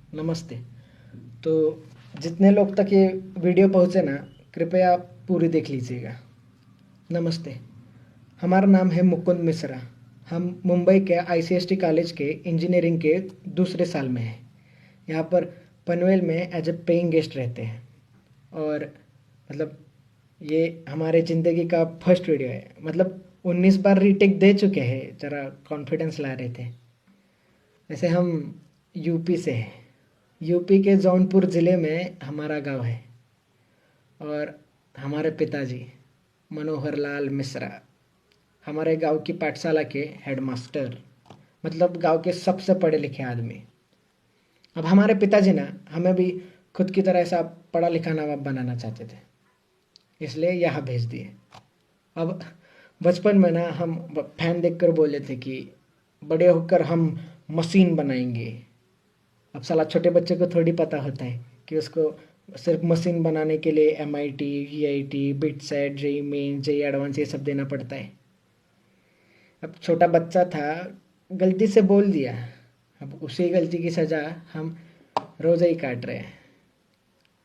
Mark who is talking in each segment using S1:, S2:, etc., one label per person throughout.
S1: नमस्ते। तो जितने लोग तक ये वीडियो पहुँचे ना, कृपया पूरी देख लीजिएगा। नमस्ते। हमारा नाम है मुकुंद मिश्रा। हम मुंबई के आईसीएसटी कॉलेज के इंजीनियरिंग के दूसरे साल में हैं। यहाँ पर पनवेल में एज ए पेइंग गेस्ट रहते हैं। और मतलब ये हमारे ज़िंदगी का फर्स्ट वीडियो है। मतलब 19 बार रीटेक दे चुके हैं, ज़रा कॉन्फिडेंस ला रहे थे। वैसे हम यूपी से हैं। यूपी के जौनपुर ज़िले में हमारा गांव है। और हमारे पिताजी मनोहर लाल मिश्रा हमारे गांव की पाठशाला के हेडमास्टर, मतलब गांव के सबसे पढ़े लिखे आदमी। अब हमारे पिताजी ना हमें भी खुद की तरह ऐसा पढ़ा लिखा नवाब बनाना चाहते थे, इसलिए यहाँ भेज दिए। अब बचपन में ना हम फैन देखकर बोले थे कि बड़े होकर हम मशीन बनाएंगे। अब साला छोटे बच्चे को थोड़ी पता होता है कि उसको सिर्फ मशीन बनाने के लिए MIT, EIT, BITSAT, JEE main, JEE advance ये सब देना पड़ता है। अब छोटा बच्चा था, गलती से बोल दिया। अब उसी गलती की सज़ा हम रोज़ ही काट रहे हैं।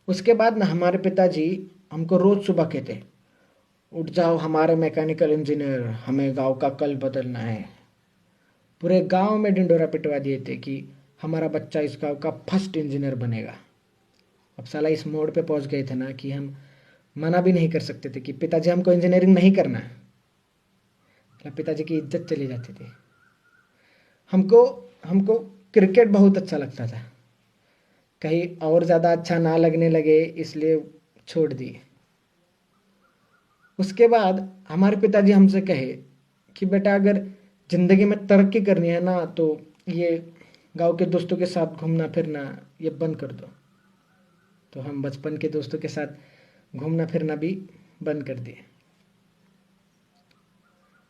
S1: उसके बाद ना हमारे पिताजी हमको रोज़ सुबह कहते, उठ जाओ हमारे मैकेनिकल इंजीनियर, हमें गांव का कल बदलना है। पूरे गांव में ढिंडोरा पिटवा दिए थे कि हमारा बच्चा इस गांव का फर्स्ट इंजीनियर बनेगा। अब साला इस मोड़ पे पहुंच गए थे ना कि हम मना भी नहीं कर सकते थे कि पिताजी हमको इंजीनियरिंग नहीं करना। मतलब पिताजी की इज्जत चली जाती थी। हमको हमको क्रिकेट बहुत अच्छा लगता था। कहीं और ज़्यादा अच्छा ना लगने लगे इसलिए छोड़ दिए। उसके बाद हमारे पिताजी हमसे कहे कि बेटा अगर ज़िंदगी में तरक्की करनी है ना तो ये गांव के दोस्तों के साथ घूमना फिरना ये बंद कर दो। तो हम बचपन के दोस्तों के साथ घूमना फिरना भी बंद कर दिए।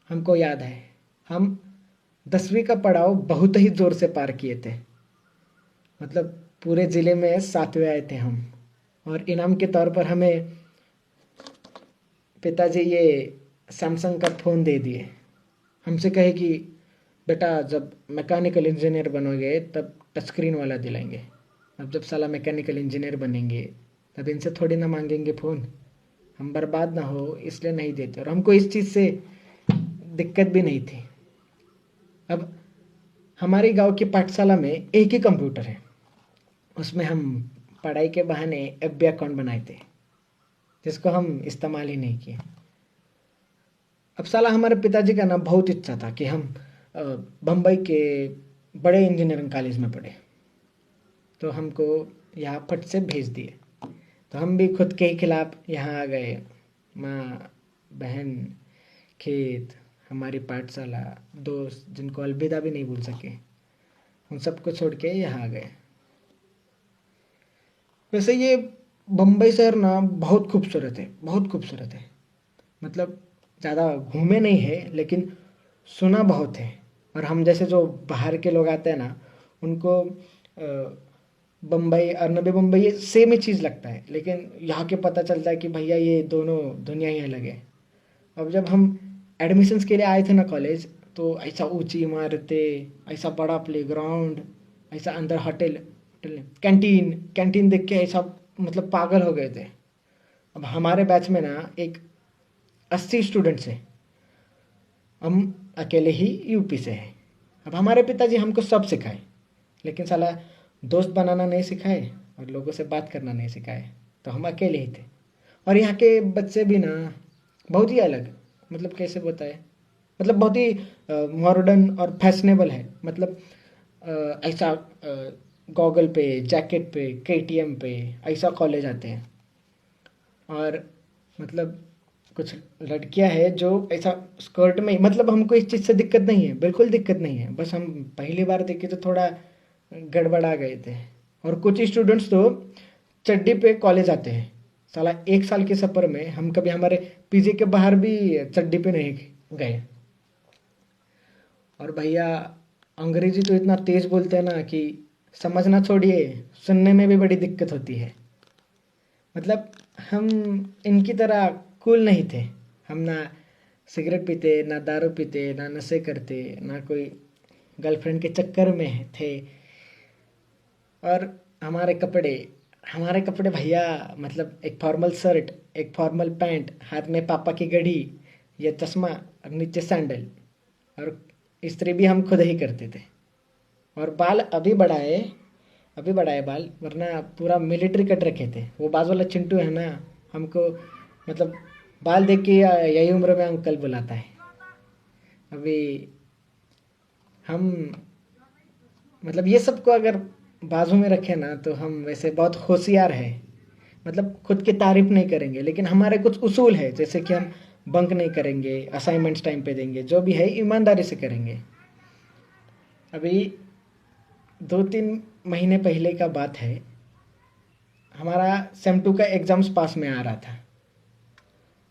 S1: हमको याद है हम 10वीं का पड़ाव बहुत ही ज़ोर से पार किए थे। मतलब पूरे ज़िले में 7वें आए थे हम। और इनाम के तौर पर हमें पिताजी ये सैमसंग का फ़ोन दे दिए। हमसे कहे कि बेटा जब मैकेनिकल इंजीनियर बनोगे तब टच स्क्रीन वाला दिलाएंगे। अब जब साला मैकेनिकल इंजीनियर बनेंगे तब इनसे थोड़ी ना मांगेंगे फ़ोन। हम बर्बाद ना हो इसलिए नहीं देते, और हमको इस चीज़ से दिक्कत भी नहीं थी। अब हमारे गांव की पाठशाला में एक ही कंप्यूटर है। उसमें हम पढ़ाई के बहाने FB अकाउंट बनाए थे, जिसको हम इस्तेमाल ही नहीं किए। अब साला हमारे पिताजी का ना बहुत इच्छा था कि हम बम्बई के बड़े इंजीनियरिंग कॉलेज में पढ़े। तो हमको यहाँ फट से भेज दिए। तो हम भी खुद के ही खिलाफ यहाँ आ गए। माँ, बहन, खेत, हमारी पाठशाला, दोस्त जिनको अलविदा भी नहीं भूल सके, उन सबको छोड़ के यहाँ आ गए। वैसे ये बम्बई शहर ना बहुत खूबसूरत है, बहुत खूबसूरत है। मतलब ज़्यादा घूमे नहीं है लेकिन सुना बहुत है। और हम जैसे जो बाहर के लोग आते हैं ना उनको बम्बई और नवी मुंबई ये सेम ही चीज़ लगता है, लेकिन यहाँ के पता चलता है कि भैया ये दोनों दुनिया ही अलग है। अब जब हम एडमिशन्स के लिए आए थे ना कॉलेज, तो ऐसा ऊंची इमारतें, ऐसा बड़ा प्लेग्राउंड, ऐसा अंदर होटल, कैंटीन कैंटीन देख के ऐसा मतलब पागल हो गए थे। अब हमारे बैच में ना एक 80 स्टूडेंट्स हैं। हम अकेले ही यूपी से हैं। अब हमारे पिताजी हमको सब सिखाए, लेकिन साला दोस्त बनाना नहीं सिखाए और लोगों से बात करना नहीं सिखाए। तो हम अकेले ही थे। और यहाँ के बच्चे भी ना बहुत ही अलग, मतलब कैसे बताए, मतलब बहुत ही मॉडर्न और फैशनेबल है। मतलब ऐसा गॉगल पे, जैकेट पे, KTM पे ऐसा कॉलेज आते हैं। और मतलब कुछ लड़कियां हैं जो ऐसा स्कर्ट में, मतलब हमको इस चीज़ से दिक्कत नहीं है, बिल्कुल दिक्कत नहीं है। बस हम पहली बार देखे तो थोड़ा गड़बड़ा गए थे। और कुछ स्टूडेंट्स तो चड्डी पे कॉलेज आते हैं। साला 1 साल के सफ़र में हम कभी हमारे PG के बाहर भी चड्डी पे नहीं गए। और भैया अंग्रेजी तो इतना तेज़ बोलते हैं ना कि समझना छोड़िए, सुनने में भी बड़ी दिक्कत होती है। मतलब हम इनकी तरह कूल नहीं थे। हम ना सिगरेट पीते, ना दारू पीते, ना नशे करते, ना कोई गर्लफ्रेंड के चक्कर में थे। और हमारे कपड़े भैया, मतलब एक फॉर्मल शर्ट, एक फॉर्मल पैंट, हाथ में पापा की घड़ी, ये चश्मा और नीचे सैंडल, और इस्त्री भी हम खुद ही करते थे। और बाल अभी बढ़ाए बाल, वरना पूरा मिलिट्री कट रखे थे। वो बाजू वाला चिंटू है ना, हमको मतलब बाल देख के यही उम्र में अंकल बुलाता है। अभी हम मतलब ये सब को अगर बाजू में रखे ना, तो हम वैसे बहुत होशियार है। मतलब खुद की तारीफ नहीं करेंगे, लेकिन हमारे कुछ उसूल है, जैसे कि हम बंक नहीं करेंगे, असाइनमेंट्स टाइम पे देंगे, जो भी है ईमानदारी से करेंगे। अभी 2-3 महीने पहले का बात है, हमारा सेम 2 का एग्ज़ाम्स पास में आ रहा था।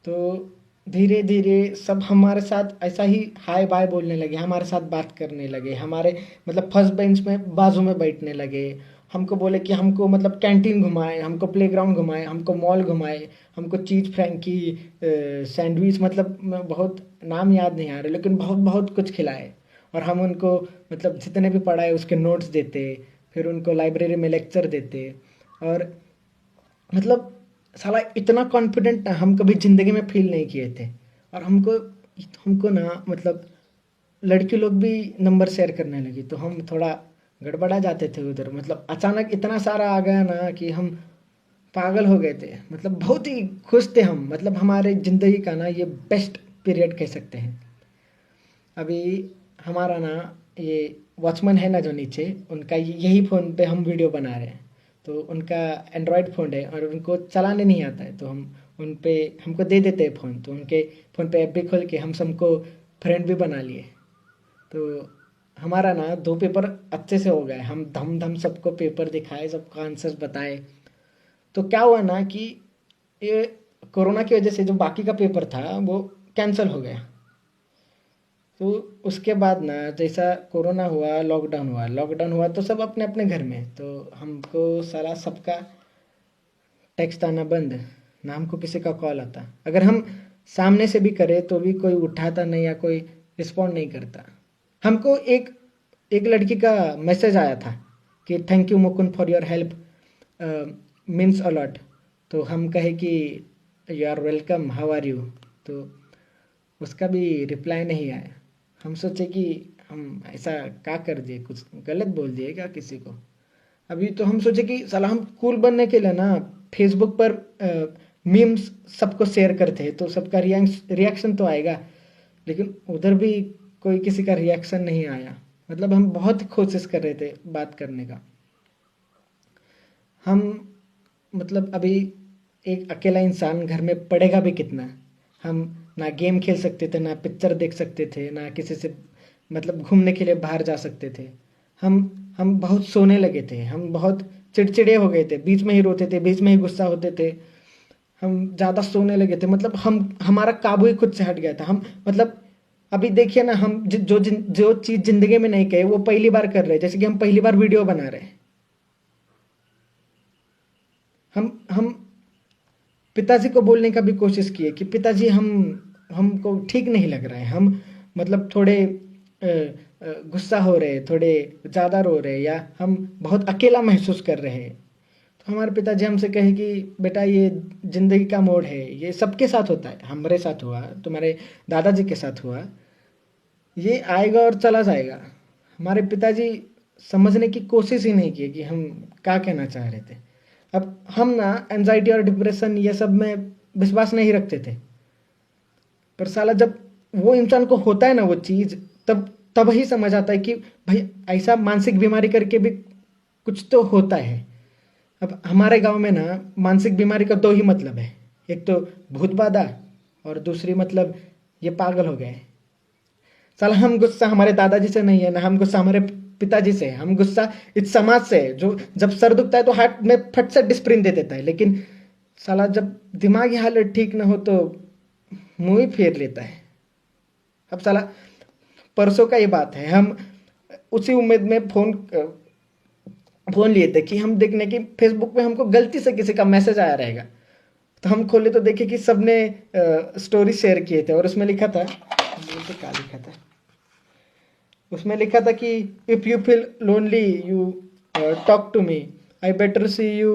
S1: तो धीरे धीरे सब हमारे साथ ऐसा ही हाय बाय बोलने लगे, हमारे साथ बात करने लगे, हमारे मतलब फर्स्ट बेंच में बाजू में बैठने लगे। हमको बोले कि हमको मतलब कैंटीन घुमाए, हमको प्लेग्राउंड घुमाए, हमको मॉल घुमाए, हमको चीज़ फ्रैंकी, सैंडविच, मतलब बहुत नाम याद नहीं आ रहे, लेकिन बहुत बहुत कुछ खिलाए। और हम उनको मतलब जितने भी पढ़ाए उसके नोट्स देते, फिर उनको लाइब्रेरी में लेक्चर देते। और मतलब साला इतना कॉन्फिडेंट हम कभी ज़िंदगी में फील नहीं किए थे। और हमको हमको ना मतलब लड़की लोग भी नंबर शेयर करने लगी, तो हम थोड़ा गड़बड़ा जाते थे उधर। मतलब अचानक इतना सारा आ गया ना कि हम पागल हो गए थे। मतलब बहुत ही खुश थे हम, मतलब हमारे ज़िंदगी का ना ये बेस्ट पीरियड कह सकते हैं। अभी हमारा ना ये वॉचमैन है ना जो नीचे, उनका यही फ़ोन पे हम वीडियो बना रहे हैं। तो उनका एंड्रॉयड फ़ोन है और उनको चलाने नहीं आता है, तो हम उन पे हमको दे देते हैं फ़ोन। तो उनके फ़ोन पे ऐप भी खोल के हम सबको फ्रेंड भी बना लिए। तो हमारा ना 2 पेपर अच्छे से हो गए, हम धम धम सबको पेपर दिखाए, सबको आंसर्स बताए। तो क्या हुआ ना कि ये कोरोना की वजह से जो बाकी का पेपर था वो कैंसिल हो गया। तो उसके बाद ना जैसा कोरोना हुआ, लॉकडाउन हुआ तो सब अपने अपने घर में। तो हमको सारा सबका टेक्स्ट आना बंद, ना हमको किसी का कॉल आता। अगर हम सामने से भी करें तो भी कोई उठाता नहीं या कोई रिस्पॉन्ड नहीं करता। हमको एक एक लड़की का मैसेज आया था कि thank you Mukund for your help, means a lot. तो हम कहे कि you are welcome, how are you. तो उसका भी रिप्लाई नहीं आया। हम सोचे कि हम ऐसा क्या कर दिए, कुछ गलत बोल दिए क्या किसी को। अभी तो हम सोचे कि साला हम कूल बनने के लिए ना फेसबुक पर मीम्स सबको शेयर करते हैं, तो सबका रिएक्शन तो आएगा। लेकिन उधर भी कोई किसी का रिएक्शन नहीं आया। मतलब हम बहुत कोशिश कर रहे थे बात करने का। हम मतलब अभी एक अकेला इंसान घर में पढ़ेगा भी कितना। हम ना गेम खेल सकते थे, ना पिक्चर देख सकते थे, ना किसी से मतलब घूमने के लिए बाहर जा सकते थे। हम हम बहुत सोने लगे थे, हम बहुत चिड़चिड़े हो गए थे, बीच में ही रोते थे, बीच में ही गुस्सा होते थे। हम ज़्यादा सोने लगे थे, मतलब हम हमारा काबू ही खुद से हट गया था। हम मतलब अभी देखिए ना, हम जो चीज़ ज़िंदगी में नहीं कहे वो पहली बार कर रहे हैं। जैसे कि हम पहली बार वीडियो बना रहे हैं। हम पिताजी को बोलने का भी कोशिश किए कि पिताजी हमको ठीक नहीं लग रहा है। हम मतलब थोड़े गुस्सा हो रहे, थोड़े ज़्यादा रो रहे, या हम बहुत अकेला महसूस कर रहे हैं। तो हमारे पिताजी हमसे कहे कि बेटा ये ज़िंदगी का मोड़ है, ये सबके साथ होता है। हमारे साथ हुआ, तुम्हारे दादाजी के साथ हुआ, ये आएगा और चला जाएगा। हमारे पिताजी समझने की कोशिश ही नहीं की कि हम क्या कहना चाह रहे थे। अब हम ना एंजाइटी और डिप्रेशन ये सब में विश्वास नहीं रखते थे। पर साला जब वो इंसान को होता है ना वो चीज़, तब तब ही समझ आता है कि भाई ऐसा मानसिक बीमारी करके भी कुछ तो होता है। अब हमारे गांव में ना मानसिक बीमारी का 2 ही मतलब है, एक तो भूत बाधा, और दूसरी मतलब ये पागल हो गए। साला हम गुस्सा हमारे दादाजी से नहीं है, ना हम गुस्सा हमारे पिताजी से है। हम गुस्सा इस समाज से है, जो जब सर दुखता है तो हाथ में फट से डिस्प्रिन दे देता है, लेकिन साला जब दिमागी हालत ठीक ना हो तो मुंह ही फेर लेता है। अब साला परसों का ये बात है, हम उसी उम्मीद में फोन लिए थे कि हम देखने की फेसबुक पे हमको गलती से किसी का मैसेज आया रहेगा। तो हम खोले तो देखे कि सबने स्टोरी शेयर किए थे, और उसमें लिखा था, क्या लिखा था उसमें लिखा था कि if you feel lonely you talk to me, I better see you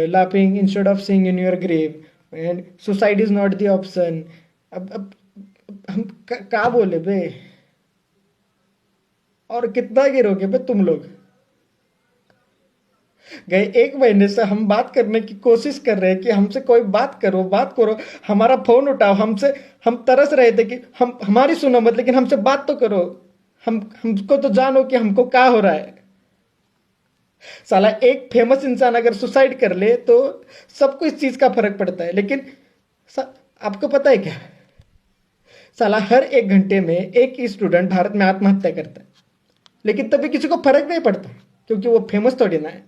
S1: laughing instead of seeing in your grave, and suicide is not the option. अब हम क्या बोले बे? और कितना गिरोगे बे तुम लोग? गए 1 महीने से हम बात करने की कोशिश कर रहे हैं कि हमसे कोई बात करो, हमारा फोन उठाओ, हमसे हम तरस रहे थे कि हम हमारी सुनो मत, लेकिन हमसे बात तो करो, हमको तो जानो कि हमको क्या हो रहा है। साला एक फेमस इंसान अगर सुसाइड कर ले तो सबको इस चीज का फर्क पड़ता है, लेकिन आपको पता है क्या, साला हर 1 घंटे में एक स्टूडेंट भारत में आत्महत्या करता है, लेकिन तभी किसी को फर्क नहीं पड़ता क्योंकि वो फेमस थोड़ी ना है।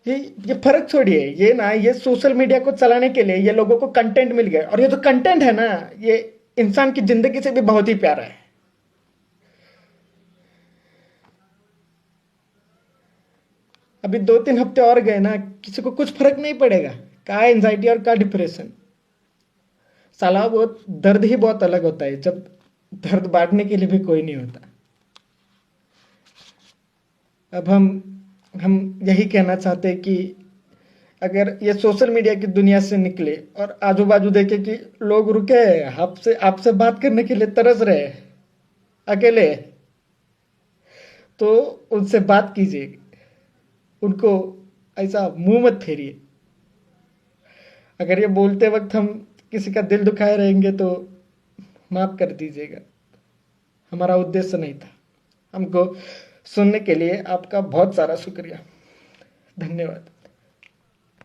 S1: ये फर्क छोड़िए, ये ना, ये सोशल मीडिया को चलाने के लिए ये लोगों को कंटेंट मिल गया, और ये जो कंटेंट है ना, ये इंसान की जिंदगी से भी बहुत ही प्यारा है। अभी 2-3 हफ्ते और गए ना, किसी को कुछ फर्क नहीं पड़ेगा, का एंजाइटी और का डिप्रेशन। साला वो दर्द ही बहुत अलग होता है जब दर्द बांटने के लिए भी कोई नहीं होता। अब हम यही कहना चाहते हैं कि अगर ये सोशल मीडिया की दुनिया से निकले और आजू बाजू देखे कि लोग रुके आपसे आपसे बात करने के लिए तरस रहे अकेले, तो उनसे बात कीजिए, उनको ऐसा मुंह मत फेरिए। अगर ये बोलते वक्त हम किसी का दिल दुखाए रहेंगे तो माफ कर दीजिएगा, हमारा उद्देश्य नहीं था। हमको सुनने के लिए आपका बहुत सारा शुक्रिया, धन्यवाद।